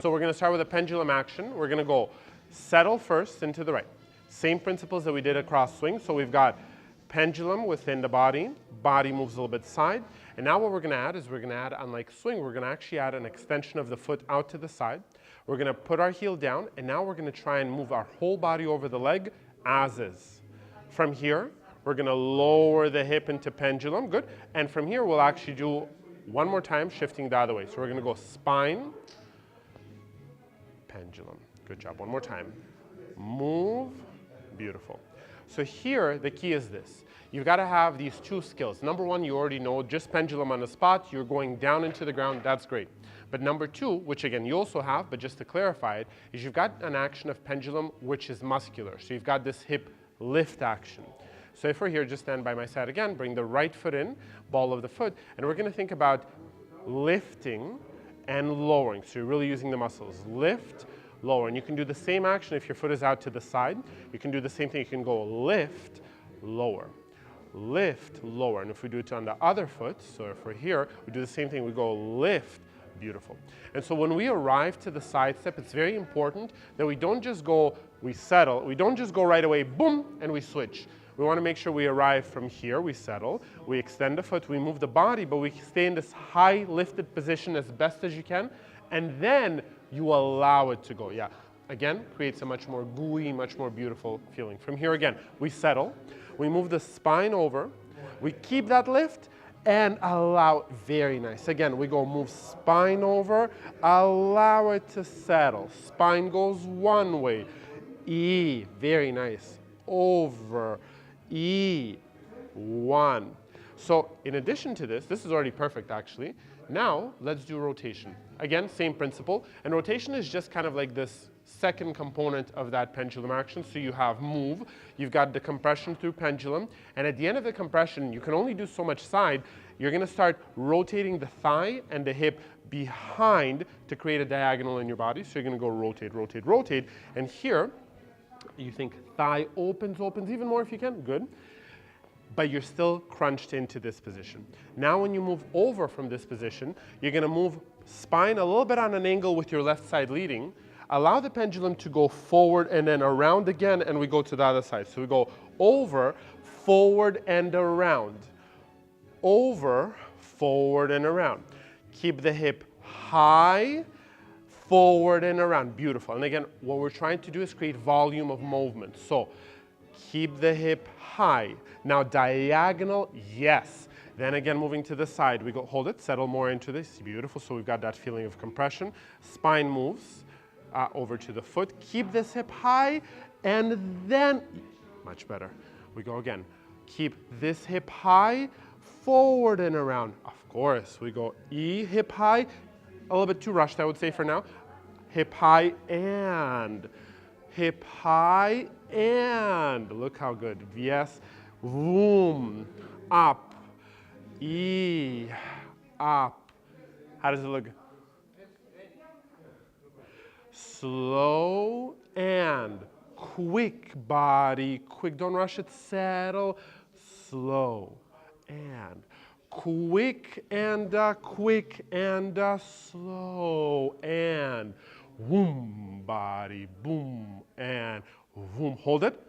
So we're going to start with a pendulum action. We're going to go settle first into the right. Same principles that we did across swing. So we've got pendulum within the body. Body moves a little bit side. And now what we're going to add is we're going to add, unlike swing, we're going to actually add an extension of the foot out to the side. We're going to put our heel down, and now we're going to try and move our whole body over the leg as is. From here, we're going to lower the hip into pendulum. Good. And from here, we'll actually do one more time, shifting the other way. So we're going to go spine, pendulum. Good job. One more time. Move. Beautiful. So here, the key is this. You've got to have these two skills. Number one, you already know, just pendulum on the spot. You're going down into the ground. That's great. But number two, which again you also have, but just to clarify it, is you've got an action of pendulum which is muscular. So you've got this hip lift action. So if we're here, just stand by my side again, bring the right foot in, ball of the foot, and we're going to think about lifting and lowering. So you're really using the muscles. Lift, lower. And you can do the same action if your foot is out to the side. You can do the same thing. You can go lift, lower. Lift, lower. And if we do it on the other foot, so if we're here, we do the same thing. We go lift, beautiful. And so when we arrive to the side step, it's very important that we don't just go, we settle. We don't just go right away, boom, and we switch. We want to make sure we arrive from here, we settle, we extend the foot, we move the body, but we stay in this high lifted position as best as you can, and then you allow it to go. Yeah, again, creates a much more gooey, much more beautiful feeling. From here again, we settle, we move the spine over, we keep that lift, and allow, very nice. Again, we go move spine over, allow it to settle. Spine goes one way, E, very nice, over, E, one. So in addition to this, this is already perfect actually. Now let's do rotation. Again, same principle. And rotation is just kind of like this second component of that pendulum action. So you have move, you've got the compression through pendulum, and at the end of the compression, you can only do so much side. You're going to start rotating the thigh and the hip behind to create a diagonal in your body. So you're going to go rotate, rotate, rotate. And here, you think thigh opens, opens even more if you can. Good. But you're still crunched into this position. Now when you move over from this position, you're going to move spine a little bit on an angle with your left side leading. Allow the pendulum to go forward and then around again, and we go to the other side. So we go over, forward, and around. Over, forward, and around. Keep the hip high, forward, and around. Beautiful. And again, what we're trying to do is create volume of movement. So keep the hip high. Now diagonal, yes. Then again, moving to the side, we go, hold it, settle more into this. Beautiful. So we've got that feeling of compression. Spine moves over to the foot. Keep this hip high, and then, much better. We go again. Keep this hip high, forward and around. Of course, we go E, hip high. A little bit too rushed, I would say for now. Hip high and hip high and look how good. Yes. Boom. Up. E. Up. How does it look? Slow and quick body. Quick. Don't rush it. Settle. Slow and quick and slow and boom, body, boom, and boom. Hold it.